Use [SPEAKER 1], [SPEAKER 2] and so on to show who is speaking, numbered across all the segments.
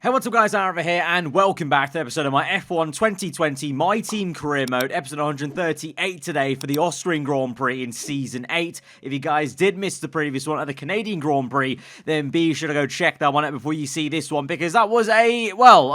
[SPEAKER 1] Hey, what's up guys, aarava here, and welcome back to the episode of my F1 2020 My Team Career Mode, episode 138 today for the Austrian Grand Prix in Season 8. If you guys did miss the previous one at the Canadian Grand Prix, then be sure to go check that one out before you see this one, because that was a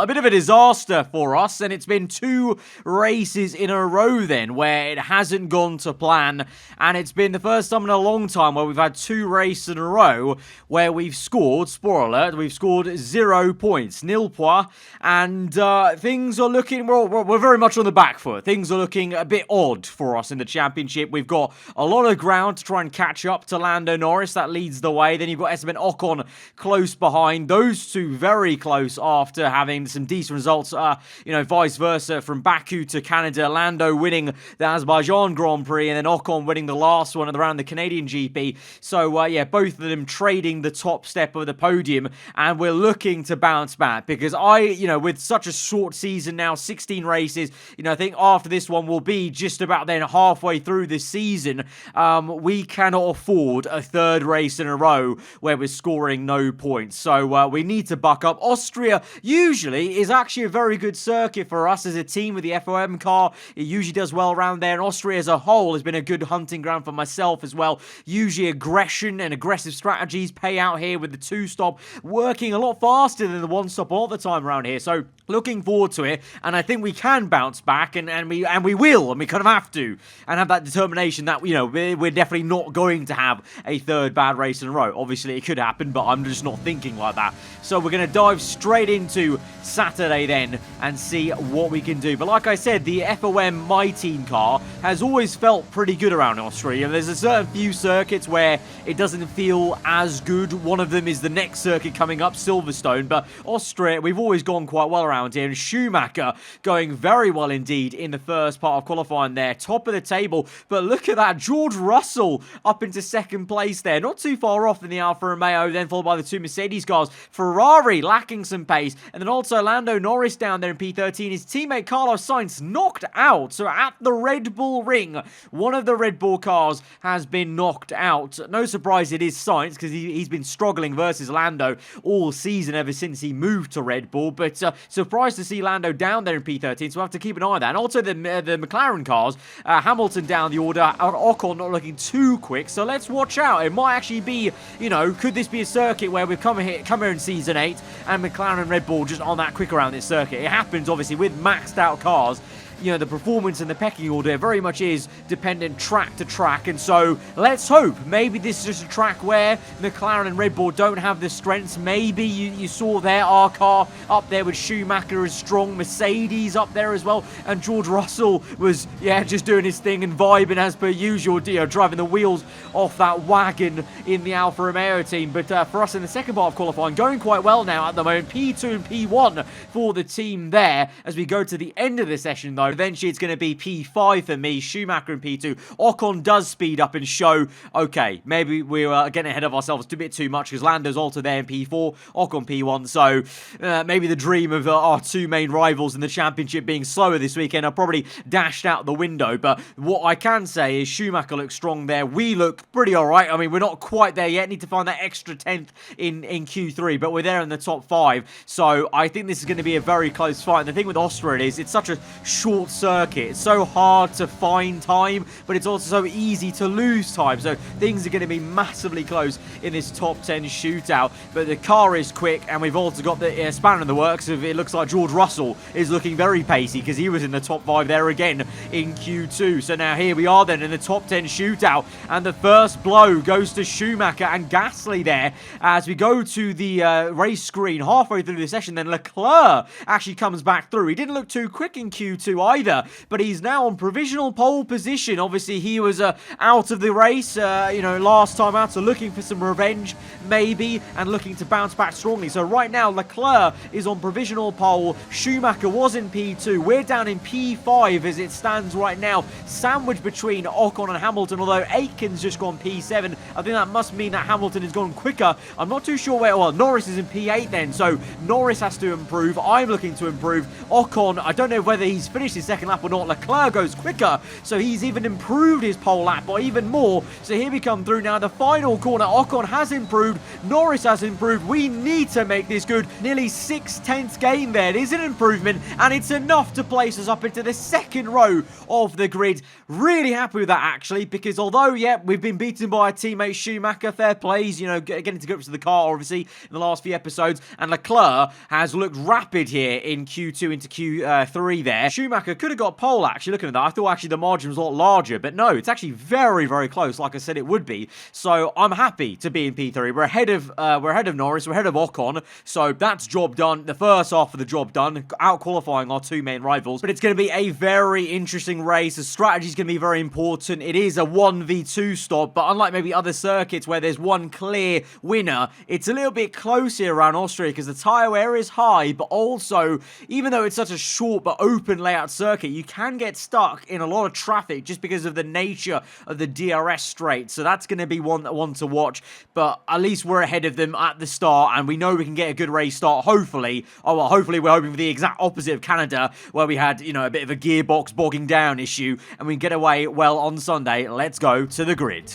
[SPEAKER 1] bit of a disaster for us, and it's been 2 races in a row then, where it hasn't gone to plan, and it's been the first time in a long time where we've had 2 races in a row where we've scored, spoiler alert, we've scored 0 points. Nil points, and things are looking, we're very much on the back foot. Things are looking a bit odd for us in the championship. We've got a lot of ground to try and catch up to Lando Norris. That leads the way. Then you've got Esteban Ocon close behind. Those two very close after having some decent results, vice versa from Baku to Canada. Lando winning the Azerbaijan Grand Prix, and then Ocon winning the last one around the Canadian GP. So, both of them trading the top step of the podium, and we're looking to bounce back. Because with such a short season now, 16 races, I think after this one we'll be just about then halfway through this season. We cannot afford a 3rd race in a row where we're scoring no points. So we need to buck up. Austria usually is actually a very good circuit for us as a team with the FOM car. It usually does well around there. And Austria as a whole has been a good hunting ground for myself as well. Usually aggression and aggressive strategies pay out here with the 2-stop working a lot faster than the 1-stop all the time around here. So looking forward to it, and I think we can bounce back, and we will, and we kind of have to, and have that determination that we're definitely not going to have a 3rd bad race in a row. Obviously it could happen, but I'm just not thinking like that. So we're going to dive straight into Saturday then and see what we can do. But like I said, the FOM My Team car has always felt pretty good around Austria. There's a certain few circuits where it doesn't feel as good. One of them is the next circuit coming up, Silverstone, but Austria, we've always gone quite well around here, and Schumacher going very well indeed in the first part of qualifying there, top of the table. But look at that, George Russell up into 2nd place there, not too far off in the Alfa Romeo, then followed by the 2 Mercedes cars. Ferrari lacking some pace, and then also Lando Norris down there in P13. His teammate Carlos Sainz knocked out, so at the Red Bull ring, one of the Red Bull cars has been knocked out. No surprise it is Sainz, because he's been struggling versus Lando all season ever since he moved to Red Bull, but surprised to see Lando down there in P13, so we'll have to keep an eye on that. And also the McLaren cars, Hamilton down the order, and Ocon not looking too quick, so let's watch out. It might actually be, could this be a circuit where we've come here in Season 8, and McLaren and Red Bull just aren't that quick around this circuit. It happens, obviously, with maxed out cars. The performance and the pecking order very much is dependent track to track, and so let's hope maybe this is just a track where McLaren and Red Bull don't have the strengths. Maybe you saw there our car up there with Schumacher is strong, Mercedes up there as well, and George Russell was just doing his thing and vibing as per usual, driving the wheels off that wagon in the Alfa Romeo team. But for us in the second part of qualifying, going quite well now at the moment, P2 and P1 for the team there. As we go to the end of the session though, eventually it's going to be P5 for me, Schumacher and P2. Ocon does speed up and show, okay, maybe we're getting ahead of ourselves a bit too much, because Lando's also there in P4, Ocon P1, so maybe the dream of our 2 main rivals in the championship being slower this weekend are probably dashed out the window. But what I can say is Schumacher looks strong there. We look pretty alright. I mean, we're not quite there yet, need to find that extra 10th in Q3, but we're there in the top 5, so I think this is going to be a very close fight. And the thing with Austria is it's such a short circuit. It's so hard to find time, but it's also so easy to lose time. So things are going to be massively close in this top 10 shootout. But the car is quick, and we've also got the spanner in the works. It looks like George Russell is looking very pacey, because he was in the top 5 there again in Q2. So now here we are then in the top 10 shootout, and the first blow goes to Schumacher and Gasly there. As we go to the race screen halfway through the session, then Leclerc actually comes back through. He didn't look too quick in Q2 either, but he's now on provisional pole position. Obviously, he was out of the race, last time out, so looking for some revenge, maybe, and looking to bounce back strongly. So right now, Leclerc is on provisional pole. Schumacher was in P2. We're down in P5 as it stands right now, sandwiched between Ocon and Hamilton, although Aitken's just gone P7. I think that must mean that Hamilton has gone quicker. I'm not too sure where, well, Norris is in P8 then, so Norris has to improve. I'm looking to improve. Ocon, I don't know whether he's finished finished his second lap or not. Leclerc goes quicker, so he's even improved his pole lap by even more. So here we come through now, the final corner. Ocon has improved, Norris has improved. We need to make this good. Nearly 6/10 gain there. It is an improvement, and it's enough to place us up into the second row of the grid. Really happy with that, actually, because although, yeah, we've been beaten by our teammate Schumacher, fair plays, you know, getting to grips with the car, obviously, in the last few episodes, and Leclerc has looked rapid here in Q2 into Q3 there. Schumacher could have got pole, actually, looking at that. I thought, actually, the margin was a lot larger, but no, it's actually very, very close, like I said it would be. So I'm happy to be in P3. We're ahead of Norris, we're ahead of Ocon, so that's job done. The first half of the job done, out-qualifying our two main rivals. But it's going to be a very interesting race. The strategy is going to be very important. It is a 1v2 stop, but unlike maybe other circuits where there's one clear winner, it's a little bit close here around Austria because the tyre wear is high, but also, even though it's such a short but open layout circuit, you can get stuck in a lot of traffic just because of the nature of the DRS straight. So that's going to be one to watch, but at least we're ahead of them at the start, and we know we can get a good race start, hopefully. Oh, well, hopefully we're hoping for the exact opposite of Canada, where we had, you know, a bit of a gearbox bogging down issue, and we get away well on Sunday. Let's go to the grid.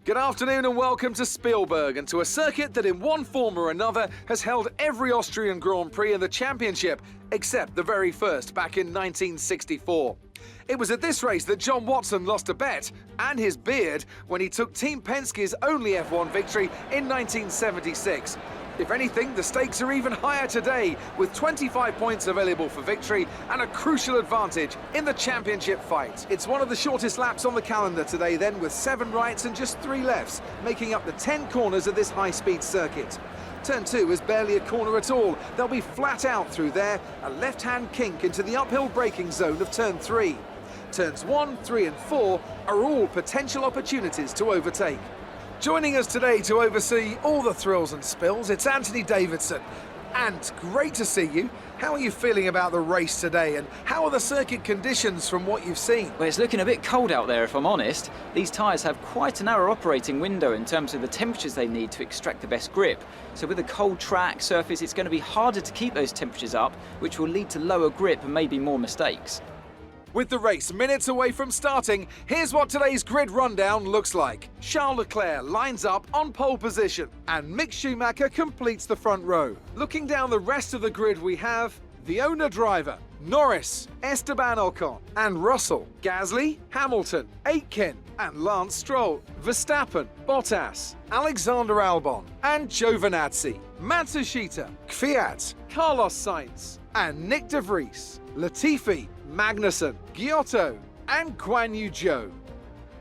[SPEAKER 2] Good afternoon and welcome to Spielberg, and to a circuit that in one form or another has held every Austrian Grand Prix in the championship, except the very first back in 1964. It was at this race that John Watson lost a bet and his beard when he took Team Penske's only F1 victory in 1976. If anything, the stakes are even higher today, with 25 points available for victory and a crucial advantage in the championship fight. It's one of the shortest laps on the calendar today then, with 7 rights and just 3 lefts, making up the 10 corners of this high-speed circuit. Turn 2 is barely a corner at all. They'll be flat out through there, a left-hand kink into the uphill braking zone of Turn 3. Turns 1, 3 and 4 are all potential opportunities to overtake. Joining us today to oversee all the thrills and spills, it's Anthony Davidson. And great to see you. How are you feeling about the race today, and how are the circuit conditions from what you've seen?
[SPEAKER 3] Well, it's looking a bit cold out there, if I'm honest. These tyres have quite a narrow operating window in terms of the temperatures they need to extract the best grip. So with a cold track surface, it's going to be harder to keep those temperatures up, which will lead to lower grip and maybe more mistakes.
[SPEAKER 2] With the race minutes away from starting, here's what today's grid rundown looks like. Charles Leclerc lines up on pole position, and Mick Schumacher completes the front row. Looking down the rest of the grid, we have the owner driver, Norris, Esteban Ocon, and Russell, Gasly, Hamilton, Aitken, and Lance Stroll, Verstappen, Bottas, Alexander Albon, and Giovinazzi, Matsushita, Kvyat, Carlos Sainz, and Nick de Vries, Latifi, Magnussen, Giotto, and Guan Yu Zhou.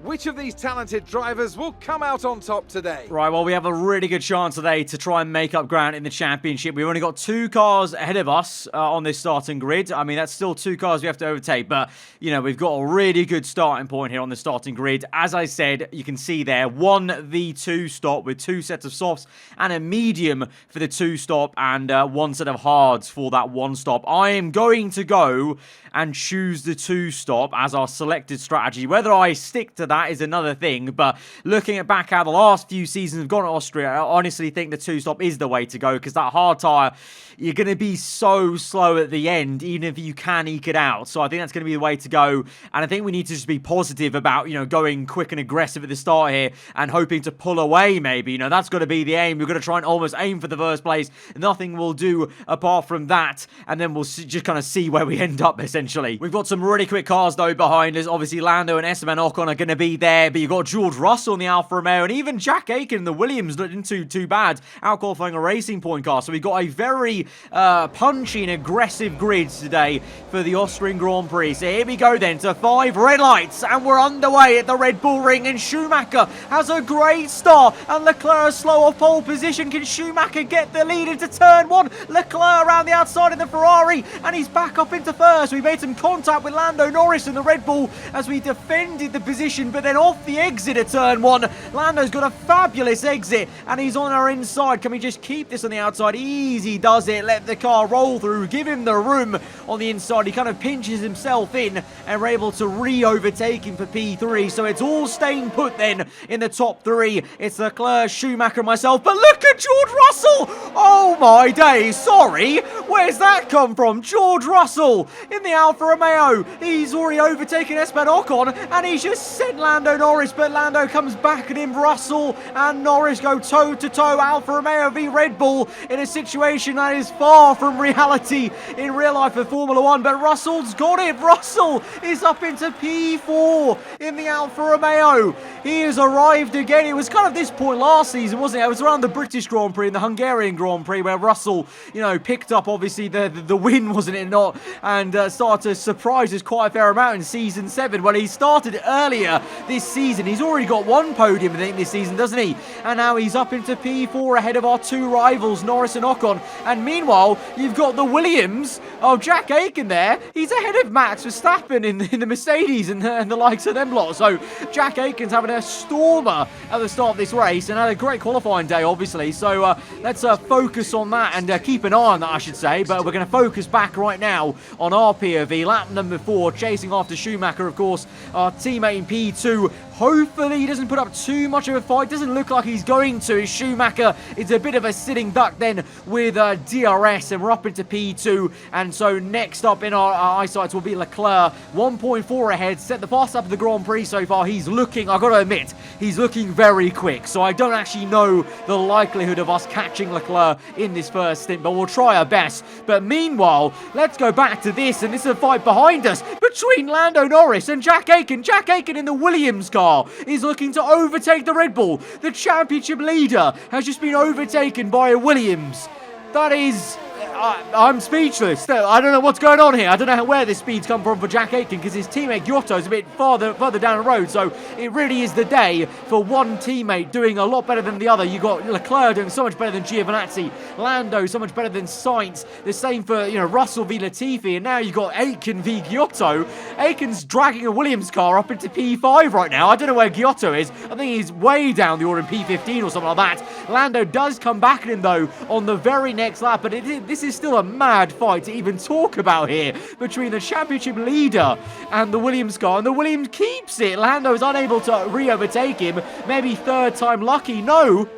[SPEAKER 2] Which of these talented drivers will come out on top today?
[SPEAKER 1] Right, well, we have a really good chance today to try and make up ground in the championship. We've only got 2 cars ahead of us on this starting grid. I mean, that's still 2 cars we have to overtake, but, you know, we've got a really good starting point here on the starting grid. As I said, you can see there, 1v2 stop with 2 sets of softs and a medium for the 2 stop, and 1 set of hards for that 1 stop. I am going to go and choose the 2 stop as our selected strategy. Whether I stick to that is another thing, but looking at back how the last few seasons have gone at Austria, I honestly think the 2 stop is the way to go, because that hard tyre, you're going to be so slow at the end, even if you can eke it out. So I think that's going to be the way to go, and I think we need to just be positive about, you know, going quick and aggressive at the start here and hoping to pull away maybe. You know, that's got to be the aim. We're going to try and almost aim for the first place. Nothing will do apart from that, and then we'll just kind of see where we end up, essentially. We've got some really quick cars, though, behind us. Obviously, Lando and Esteban Ocon are going to be there, but you've got George Russell in the Alfa Romeo, and even Jack Aitken in the Williams didn't too bad, out-qualifying a Racing Point car. So we've got a very punchy and aggressive grid today for the Austrian Grand Prix. So here we go then to 5 red lights, and we're underway at the Red Bull Ring, and Schumacher has a great start, and Leclerc slow off pole position. Can Schumacher get the lead into turn 1? Leclerc around the outside of the Ferrari, and he's back up into first. We made some contact with Lando Norris in the Red Bull as we defended the position overtaken, but then off the exit at turn 1. Lando's got a fabulous exit, and he's on our inside. Can we just keep this on the outside? Easy does it. Let the car roll through. Give him the room on the inside. He kind of pinches himself in, and we're able to re-overtake him for P3. So it's all staying put then in the top 3. It's Leclerc, Schumacher, and myself. But look at George Russell! Oh my days, sorry. Where's that come from? George Russell in the Alfa Romeo. He's already overtaken Esteban Ocon, and he's just sent Lando Norris, but Lando comes back at him. Russell and Norris go toe-to-toe, Alfa Romeo v Red Bull, in a situation that is far from reality in real life for Formula 1, but Russell's got it. Russell is up into P4 in the Alfa Romeo. He has arrived again. It was kind of this point last season, wasn't it? It was around the British Grand Prix and the Hungarian Grand Prix where Russell, you know, picked up obviously the win, wasn't it not? And started to surprise us quite a fair amount in Season 7. Well, he started earlier this season. He's already got one podium, I think, this season, doesn't he? And now he's up into P4 ahead of our two rivals, Norris and Ocon. And meanwhile, you've got the Williams of Jack Aitken there. He's ahead of Max Verstappen in the Mercedes and the likes of them lot. So Jack Aitken's having a stormer at the start of this race and had a great qualifying day, obviously. So let's focus on that and keep an eye on that, I should say. But we're going to focus back right now on our POV. Lap number 4, chasing after Schumacher, of course, our teammate in P2. Hopefully he doesn't put up too much of a fight. Doesn't look like he's going to. Schumacher is a bit of a sitting duck then with DRS, and we're up into P2. And so next up in our eyesights will be Leclerc, 1.4 ahead, set the fast lap of the Grand Prix so far. He's looking, I've got to admit, he's looking very quick. So I don't actually know the likelihood of us catching Leclerc in this first stint, but we'll try our best. But meanwhile, let's go back to this, and this is a fight behind us between Lando Norris and Jack Aitken. Jack Aitken in the Williams car is looking to overtake the Red Bull. The championship leader has just been overtaken by a Williams. That is... I'm speechless. I don't know what's going on here. I don't know where this speed's come from for Jack Aitken, because his teammate Giotto is a bit further down the road. So it really is the day for one teammate doing a lot better than the other. You got Leclerc doing so much better than Giovinazzi, Lando so much better than Sainz. The same for Russell v Latifi, and now you got Aitken v Giotto. Aitken's dragging a Williams car up into P5 right now. I don't know where Giotto is. I think he's way down the order in P15 or something like that. Lando does come back at him though on the very next lap, but this is still a mad fight to even talk about here between the championship leader and the Williams car, and the Williams keeps it. Lando is unable to re-overtake him. Maybe third time lucky. No,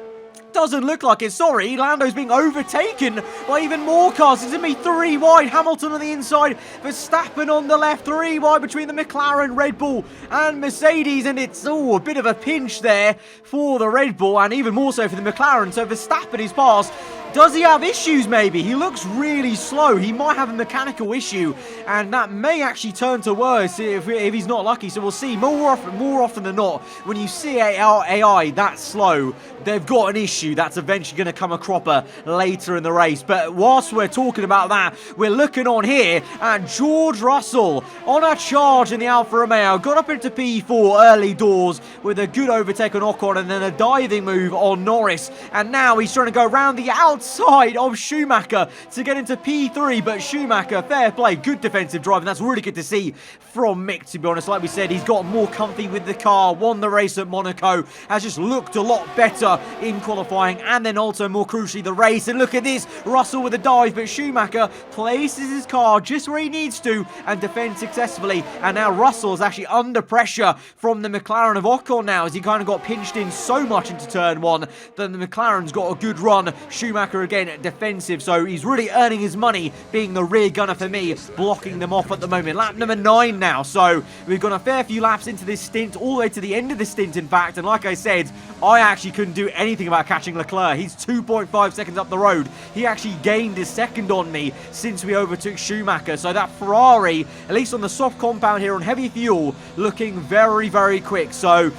[SPEAKER 1] doesn't look like it. Sorry, Lando's being overtaken by even more cars. It's going to be 3 wide. Hamilton on the inside, Verstappen on the left. 3 wide between the McLaren, Red Bull and Mercedes, and it's a bit of a pinch there for the Red Bull, and even more so for the McLaren. So Verstappen is past. Does he have issues maybe? He looks really slow. He might have a mechanical issue, and that may actually turn to worse if he's not lucky. So we'll see. More often than not, when you see AI that slow, they've got an issue that's eventually going to come a cropper later in the race. But whilst we're talking about that, we're looking on here at George Russell on a charge in the Alfa Romeo. Got up into P4 early doors with a good overtake on Ocon and then a diving move on Norris. And now he's trying to go around the outside of Schumacher to get into P3. But Schumacher, fair play, good defensive drive, and that's really good to see from Mick, to be honest. Like we said, he's got more comfy with the car, won the race at Monaco, has just looked a lot better in qualifying, and then also more crucially the race. And look at this, Russell with a dive, but Schumacher places his car just where he needs to and defends successfully. And now Russell is actually under pressure from the McLaren of Ocon now, as he kind of got pinched in so much into turn 1 that the McLaren's got a good run. Schumacher again defensive, so he's really earning his money being the rear gunner for me, blocking them off at the moment. Lap number 9 now, so we've got a fair few laps into this stint, all the way to the end of the stint in fact, and like I said, I actually couldn't do anything about catching Leclerc. He's 2.5 seconds up the road. He actually gained his second on me since we overtook Schumacher, so that Ferrari, at least on the soft compound here on heavy fuel, looking very, very quick. So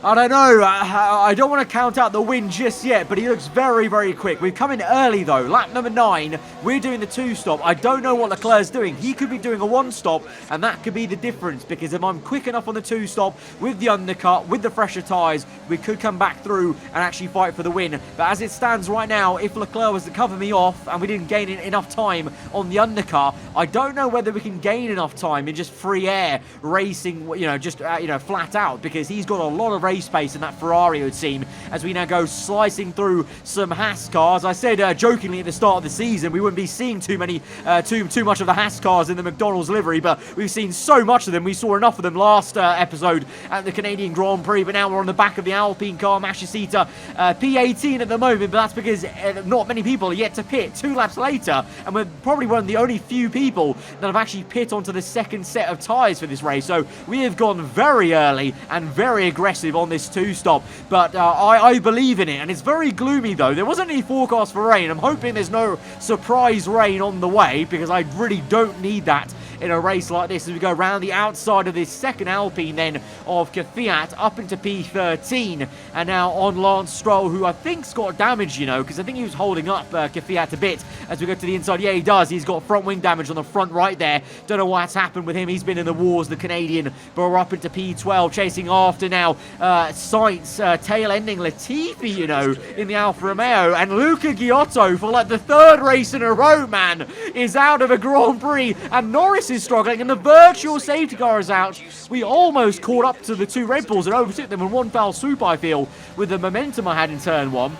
[SPEAKER 1] I don't know, I don't want to count out the win just yet, but he looks very, very quick. We've come in early though, lap number 9, we're doing the 2-stop. I don't know what Leclerc's doing. He could be doing a 1-stop, and that could be the difference, because if I'm quick enough on the 2-stop, with the undercut, with the fresher tyres, we could come back through and actually fight for the win. But as it stands right now, if Leclerc was to cover me off, and we didn't gain enough time on the undercut, I don't know whether we can gain enough time in just free air racing, just flat out, because he's got a lot of race pace in that Ferrari, it would seem, as we now go slicing through some Haas cars. I said jokingly at the start of the season we wouldn't be seeing too much of the Haas cars in the McDonald's livery, but we've seen so much of them. We saw enough of them last episode at the Canadian Grand Prix, but now we're on the back of the Alpine car, Mashasita P18 at the moment, but that's because not many people are yet to pit 2 laps later, and we're probably one of the only few people that have actually pit onto the second set of tyres for this race. So we have gone very early and very aggressive on this 2-stop, but I believe in it, and it's very gloomy though. There wasn't any forecast for rain. I'm hoping there's no surprise rain on the way, because I really don't need that in a race like this as we go around the outside of this second Alpine then of Kvyat up into P13, and now on Lance Stroll, who I think's got damage, because I think he was holding up Kvyat a bit as we go to the inside. Yeah, he does. He's got front wing damage on the front right there. Don't know what's happened with him. He's been in the wars, the Canadian, but we're up into P12, chasing after now Sainz, tail-ending Latifi, in the Alfa Romeo, and Luca Giotto, for like the 3rd race in a row, man, is out of a Grand Prix, and Norris is struggling, and the virtual safety car is out. We almost caught up to the 2 Red Bulls and overtook them in one foul swoop, I feel, with the momentum I had in turn 1.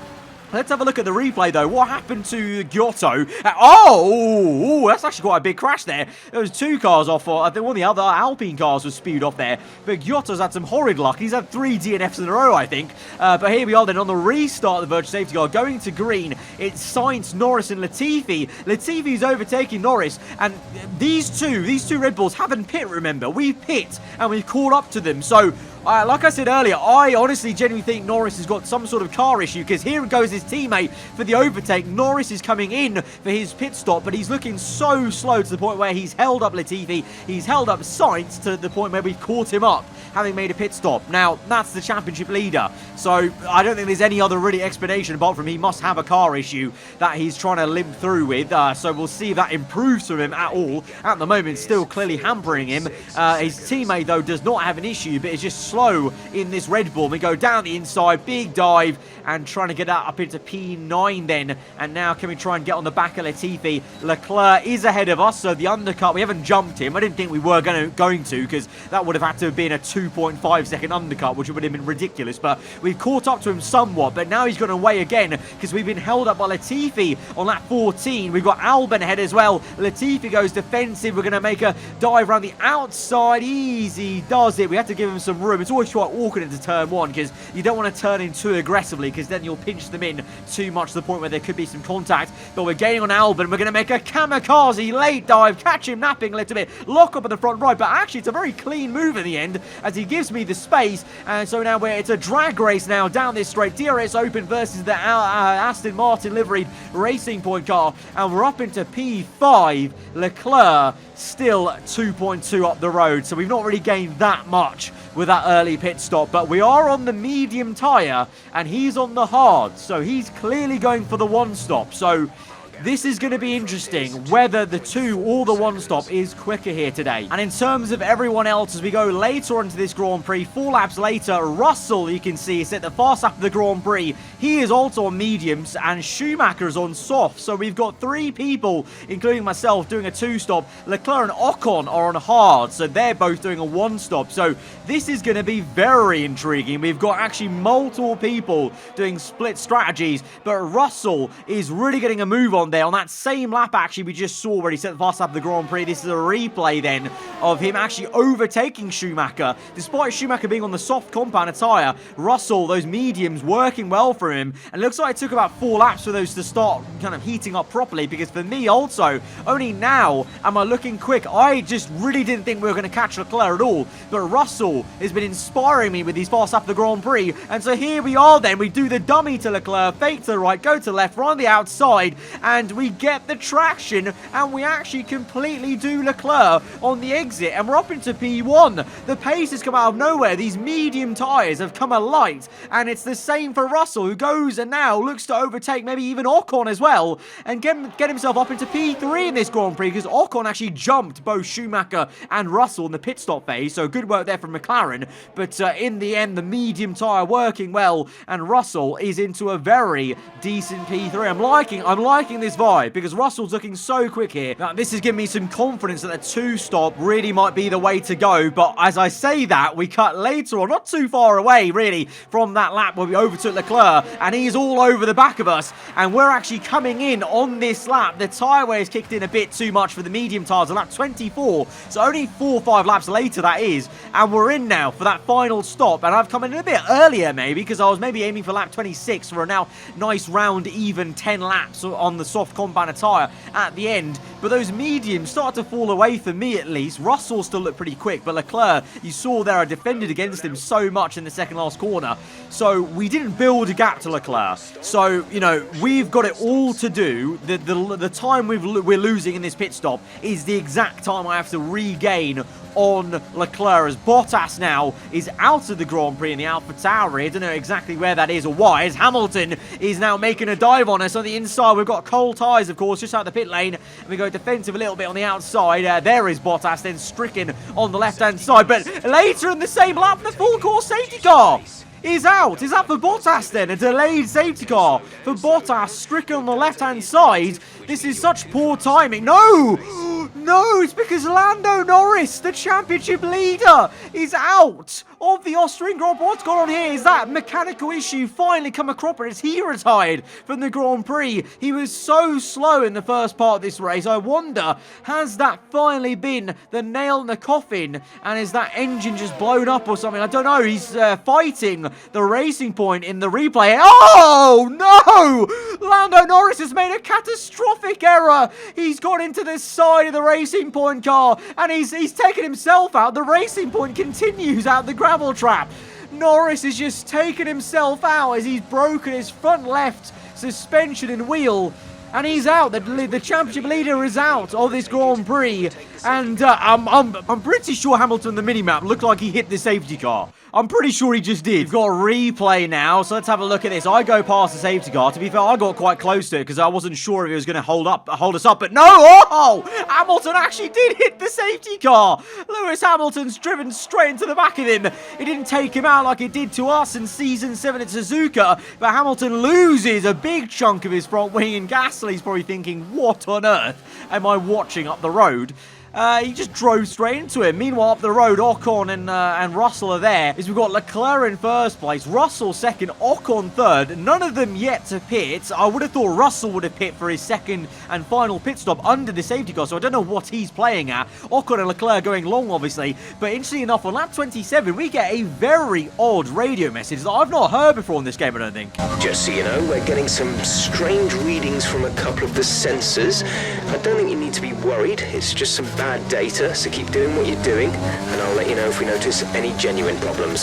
[SPEAKER 1] Let's have a look at the replay, though. What happened to Giotto? That's actually quite a big crash there. There was 2 cars off. I think one of the other Alpine cars was spewed off there. But Giotto's had some horrid luck. He's had 3 DNFs in a row, I think. But here we are then on the restart of the virtual safety car. Going to green, it's Sainz, Norris, and Latifi. Latifi's overtaking Norris. And these two Red Bulls haven't pit, remember. We pit, and we've caught up to them. So like I said earlier, I honestly genuinely think Norris has got some sort of car issue, because here goes his teammate for the overtake. Norris is coming in for his pit stop, but he's looking so slow to the point where he's held up Latifi, he's held up Sainz to the point where we've caught him up, having made a pit stop. Now, that's the championship leader, so I don't think there's any other really explanation apart from he must have a car issue that he's trying to limp through with, so we'll see if that improves for him at all. At the moment, still clearly hampering him. His teammate, though, does not have an issue, but is just slow in this Red Bull. We go down the inside, big dive, and trying to get that up into P9 then. And now can we try and get on the back of Latifi? Leclerc is ahead of us, so the undercut, we haven't jumped him. I didn't think we were going to, because that would have had to have been a 2.5 second undercut, which would have been ridiculous. But we've caught up to him somewhat, but now he's gone away again, because we've been held up by Latifi on lap 14. We've got Albon ahead as well. Latifi goes defensive. We're going to make a dive around the outside. Easy does it. We have to give him some room. It's always quite awkward into turn 1, because you don't want to turn in too aggressively, because then you'll pinch them in too much to the point where there could be some contact. But we're gaining on Albon. We're going to make a kamikaze late dive, catch him napping a little bit, lock up at the front right, but actually it's a very clean move in the end as he gives me the space. And so now it's a drag race now down this straight. DRS Open versus the Aston Martin liveried Racing Point car, and we're up into P5. Leclerc still 2.2 up the road, so we've not really gained that much with that early pit stop, but we are on the medium tyre and he's on the hard, so he's clearly going for the 1-stop. So this is going to be interesting, whether the 2 or the 1-stop is quicker here today. And in terms of everyone else, as we go later into this Grand Prix, 4 laps later, Russell, you can see, is at the fast lap of the Grand Prix. He is also on mediums, and Schumacher is on soft. So we've got 3 people, including myself, doing a 2-stop. Leclerc and Ocon are on hard, so they're both doing a 1-stop. So this is going to be very intriguing. We've got actually multiple people doing split strategies, but Russell is really getting a move on there. On that same lap, actually, we just saw where he set the fast lap of the Grand Prix. This is a replay then of him actually overtaking Schumacher. Despite Schumacher being on the soft compound tyre, Russell, those mediums, working well for him. And it looks like it took about 4 laps for those to start kind of heating up properly, because for me also, only now am I looking quick. I just really didn't think we were going to catch Leclerc at all, but Russell has been inspiring me with these fast lap of the Grand Prix. And so here we are then. We do the dummy to Leclerc, fake to the right, go to the left, run the outside, and and we get the traction, and we actually completely do Leclerc on the exit, and we're up into P1. The pace has come out of nowhere. These medium tyres have come alight, and it's the same for Russell, who goes and now looks to overtake maybe even Ocon as well, and get himself up into P3 in this Grand Prix, because Ocon actually jumped both Schumacher and Russell in the pit stop phase, so good work there from McLaren. But in the end, the medium tyre working well, and Russell is into a very decent P3. I'm liking this vibe, because Russell's looking so quick here. Now, this has given me some confidence that the 2-stop really might be the way to go, but as I say that, we cut later on, not too far away, really, from that lap where we overtook Leclerc, and he's all over the back of us, and we're actually coming in on this lap. The tyre wear has kicked in a bit too much for the medium tyres, lap 24, so only 4 or 5 laps later that is, and we're in now for that final stop, and I've come in a bit earlier maybe, because I was maybe aiming for lap 26 for a now nice round even 10 laps on the soft compound tyre at the end, but those mediums start to fall away for me at least. Russell still looked pretty quick, but Leclerc, you saw there, I defended against him so much in the second last corner, so we didn't build a gap to Leclerc. So, you know, we've got it all to do. The time we're losing in this pit stop is the exact time I have to regain on Leclerc, as Bottas now is out of the Grand Prix in the AlphaTauri. I don't know exactly where that is or why, as Hamilton is now making a dive on us on the inside. We've got cold tyres, of course, just out the pit lane, and we go defensive a little bit on the outside. There is Bottas then stricken on the left-hand side, but later in the same lap, the full course safety car is out. Is that for Bottas then? A delayed safety car for Bottas, stricken on the left-hand side. This is such poor timing. No! No, it's because Lando Norris, the championship leader, is out of the Austrian Grand Prix. What's going on here? Is that mechanical issue finally come across? Is he retired from the Grand Prix? He was so slow in the first part of this race. I wonder, has that finally been the nail in the coffin? And is that engine just blown up or something? I don't know. He's fighting the Racing Point in the replay. Oh, no! Lando Norris has made a catastrophic error. He's got into the side of the Racing Point car, and he's taken himself out. The Racing Point continues out the gravel trap. Norris is just taken himself out as he's broken his front left suspension and wheel, and he's out. The championship leader is out of this Grand Prix, and I'm pretty sure Hamilton, the minimap, looked like he hit the safety car. I'm pretty sure he just did. We've got a replay now, so let's have a look at this. I go past the safety car. To be fair, I got quite close to it because I wasn't sure if it was going to hold us up, but no! Oh! Hamilton actually did hit the safety car. Lewis Hamilton's driven straight into the back of him. It didn't take him out like it did to us in Season 7 at Suzuka, but Hamilton loses a big chunk of his front wing, and Gasly's probably thinking, what on earth am I watching up the road? He just drove straight into him. Meanwhile, up the road, Ocon and Russell are there. We've got Leclerc in first place, Russell second, Ocon third. None of them yet to pit. I would have thought Russell would have pit for his second and final pit stop under the safety car, so I don't know what he's playing at. Ocon and Leclerc going long, obviously. But interestingly enough, on lap 27, we get a very odd radio message that I've not heard before in this game, I don't think.
[SPEAKER 4] Just so you know, we're getting some strange readings from a couple of the sensors. I don't think you need to be worried. It's just some bad data, so keep doing what you're doing, and I'll let you know if we notice any genuine problems.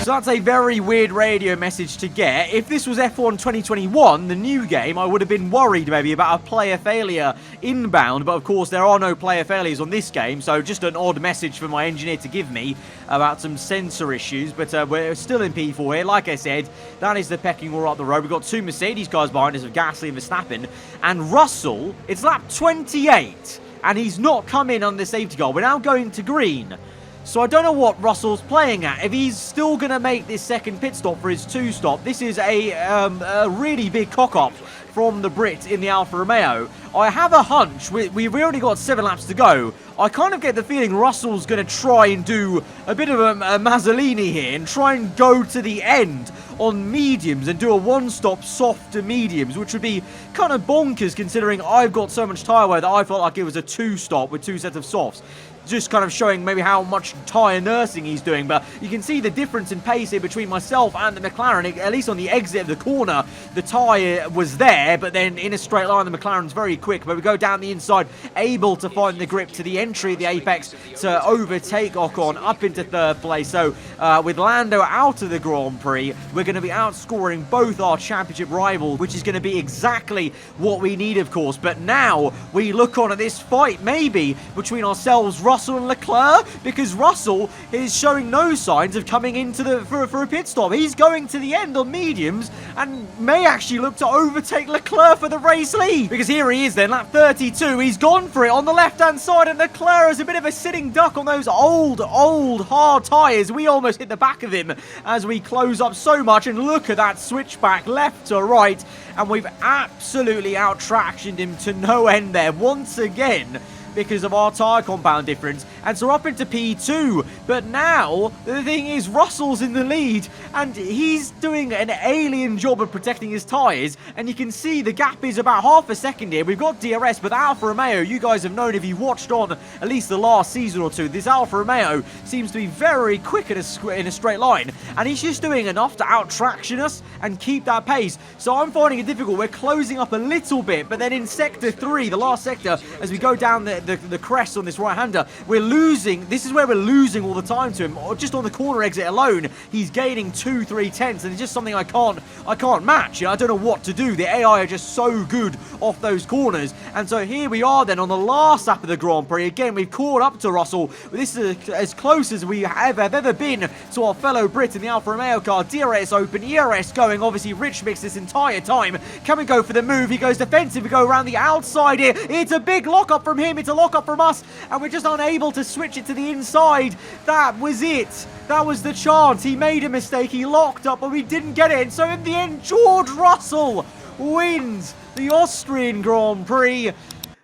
[SPEAKER 1] So that's a very weird radio message to get. If this was F1 2021, the new game, I would have been worried maybe about a player failure inbound, but of course there are no player failures on this game, so just an odd message for my engineer to give me about some sensor issues, but we're still in P4 here. Like I said, that is the pecking order up the road. We've got 2 Mercedes cars behind us of Gasly and Verstappen, and Russell, it's lap 28, and he's not come in on the safety car. We're now going to green. So I don't know what Russell's playing at. If he's still going to make this second pit stop for his 2-stop, this is a really big cock-up from the Brit in the Alfa Romeo. I have a hunch. We've already got 7 laps to go. I kind of get the feeling Russell's going to try and do a bit of a Mazzolini here and try and go to the end on mediums and do a one-stop soft to mediums, which would be kind of bonkers considering I've got so much tyre wear that I felt like it was a 2-stop with 2 sets of softs. just kind of showing maybe how much tyre nursing he's doing, but you can see the difference in pace here between myself and the McLaren. At least on the exit of the corner, the tyre was there, but then in a straight line, the McLaren's very quick, but we go down the inside, able to find the grip to the entry of the apex to overtake Ocon up into third place. So with Lando out of the Grand Prix, we're going to be outscoring both our championship rivals, which is going to be exactly what we need, of course. But now we look on at this fight maybe between ourselves, Russell and Leclerc, because Russell is showing no signs of coming into the for a pit stop. He's going to the end on mediums and may actually look to overtake Leclerc for the race lead, because here he is then, lap 32. He's gone for it on the left-hand side, and Leclerc is a bit of a sitting duck on those old hard tyres. We almost hit the back of him as we close up so much, and look at that switchback left to right, and we've absolutely out-tractioned him to no end there once again because of our tyre compound difference. And so we're up into P2, but now the thing is Russell's in the lead and he's doing an alien job of protecting his tyres, and you can see the gap is about half a second here. We've got DRS, but Alfa Romeo, you guys have known if you watched on at least the last season or two, this Alfa Romeo seems to be very quick in a straight line, and he's just doing enough to out-traction us and keep that pace. So I'm finding it difficult. We're closing up a little bit, but then in sector 3, the last sector, as we go down the crest on this right-hander, we're losing. This is where we're losing all the time to him. Just on the corner exit alone, he's gaining 2-3 tenths, and it's just something I can't match. I don't know what to do. The AI are just so good off those corners. And so here we are then on the last lap of the Grand Prix. Again, we've caught up to Russell. This is as close as we have ever been to our fellow Brit in the Alfa Romeo car. DRS open, ERS going. Obviously, Rich Mix this entire time. Can we go for the move? He goes defensive. We go around the outside here. It's a big lock-up from him. It's a lock-up from us, and we're just unable to switch it to the inside. That was it. That was the chance. He made a mistake. He locked up, but we didn't get it. And so in the end, George Russell wins the Austrian Grand Prix.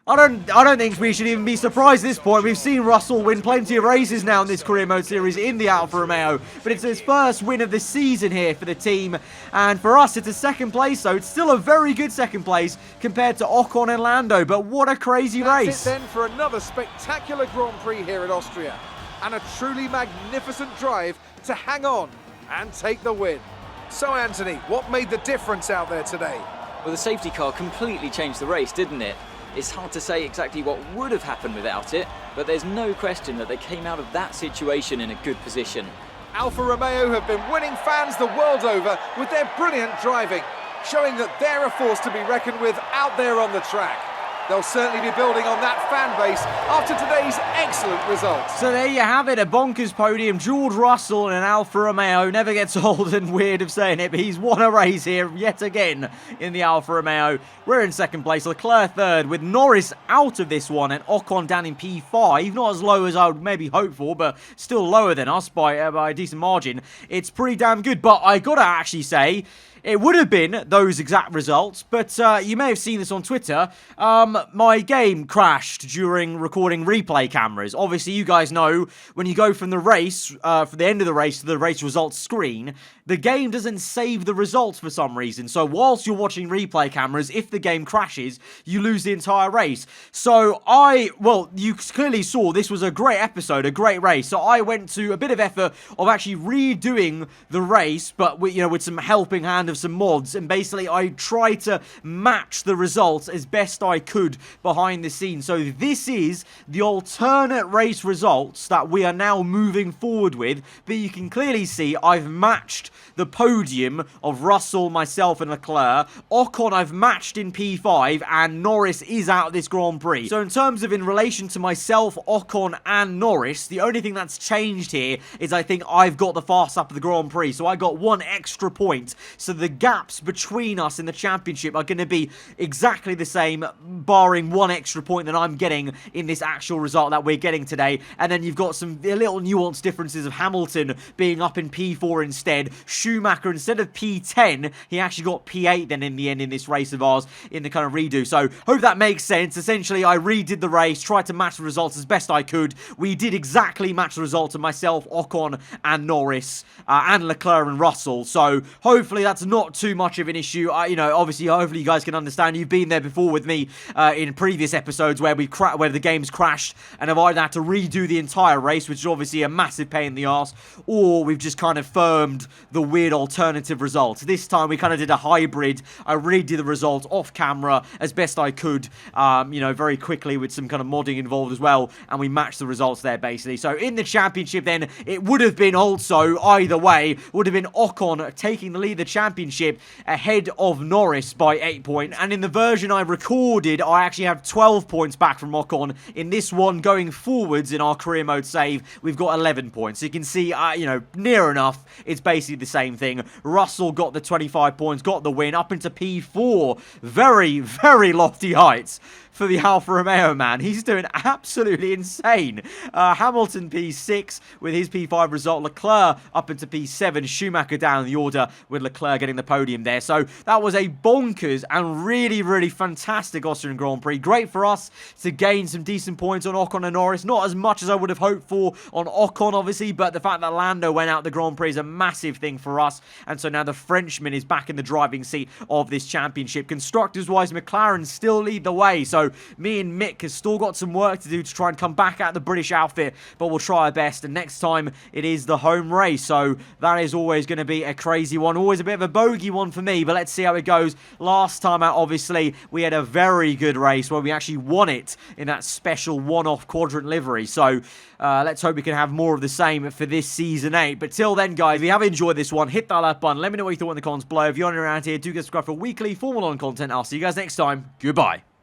[SPEAKER 1] I don't think we should even be surprised at this point. We've seen Russell win plenty of races now in this career mode series in the Alfa Romeo, but it's his first win of the season here for the team, and for us it's a second place, so it's still a very good second place compared to Ocon and Lando, but what a crazy race.
[SPEAKER 2] That's it then for another spectacular Grand Prix here at Austria, and a truly magnificent drive to hang on and take the win. So Anthony, what made the difference out there today?
[SPEAKER 3] Well, the safety car completely changed the race, didn't it? It's hard to say exactly what would have happened without it, but there's no question that they came out of that situation in a good position.
[SPEAKER 2] Alfa Romeo have been winning fans the world over with their brilliant driving, showing that they're a force to be reckoned with out there on the track. They'll certainly be building on that fan base after today's excellent results.
[SPEAKER 1] So there you have it, a bonkers podium. George Russell in an Alfa Romeo. Never gets old and weird of saying it, but he's won a race here yet again in the Alfa Romeo. We're in second place, Leclerc third, with Norris out of this one and Ocon down in P5. Not as low as I would maybe hope for, but still lower than us by a decent margin. It's pretty damn good, but I gotta actually say, it would have been those exact results, but you may have seen this on Twitter. My game crashed during recording replay cameras. Obviously, you guys know when you go from the race, from the end of the race to the race results screen, the game doesn't save the results for some reason. So whilst you're watching replay cameras, if the game crashes, you lose the entire race. So well, you clearly saw this was a great episode, a great race. So I went to a bit of effort of actually redoing the race, but with some helping hand of some mods, and basically I tried to match the results as best I could behind the scenes. So this is the alternate race results that we are now moving forward with, but you can clearly see I've matched the podium of Russell, myself and Leclerc. Ocon I've matched in P5, and Norris is out of this Grand Prix. So in terms of in relation to myself, Ocon and Norris, the only thing that's changed here is I think I've got the fast lap of the Grand Prix, so I got one extra point. So the gaps between us in the championship are going to be exactly the same, barring one extra point that I'm getting in this actual result that we're getting today. And then you've got some little nuanced differences of Hamilton being up in P4 instead. Schumacher, instead of P10, he actually got P8 then in the end in this race of ours in the kind of redo. So hope that makes sense. Essentially, I redid the race, tried to match the results as best I could. We did exactly match the results of myself, Ocon and Norris, and Leclerc and Russell. So hopefully that's not not too much of an issue. You know, obviously, hopefully you guys can understand. You've been there before with me in previous episodes where where the game's crashed and I've either had to redo the entire race, which is obviously a massive pain in the arse, or we've just kind of firmed the weird alternative results. This time we kind of did a hybrid. I redid the results off camera as best I could, you know, very quickly with some kind of modding involved as well, and we matched the results there basically. So in the championship then, it would have been also, either way, would have been Ocon taking the lead of the championship ahead of Norris by 8 points. And in the version I recorded, I actually have 12 points back from Ocon. In this one, going forwards in our career mode save, we've got 11 points. So you can see, you know, near enough, it's basically the same thing. Russell got the 25 points, got the win, up into P4. Very, very lofty heights for the Alfa Romeo man. He's doing absolutely insane. Hamilton P6 with his P5 result. Leclerc up into P7. Schumacher down the order with Leclerc getting the podium there. So that was a bonkers and really, really fantastic Austrian Grand Prix. Great for us to gain some decent points on Ocon and Norris. Not as much as I would have hoped for on Ocon, obviously, but the fact that Lando went out the Grand Prix is a massive thing for us. And so now the Frenchman is back in the driving seat of this championship. Constructors-wise, McLaren still lead the way. So me and Mick has still got some work to do to try and come back at the British outfit, but we'll try our best. And next time, it is the home race. So that is always going to be a crazy one. Always a bit of a bogey one for me, but let's see how it goes. Last time out, obviously, we had a very good race where we actually won it in that special one-off Quadrant livery. So let's hope we can have more of the same for this Season 8. But till then, guys, if you have enjoyed this one, hit that like button. Let me know what you thought in the comments below. If you're not around here, do get subscribed for weekly Formula 1 content. I'll see you guys next time. Goodbye.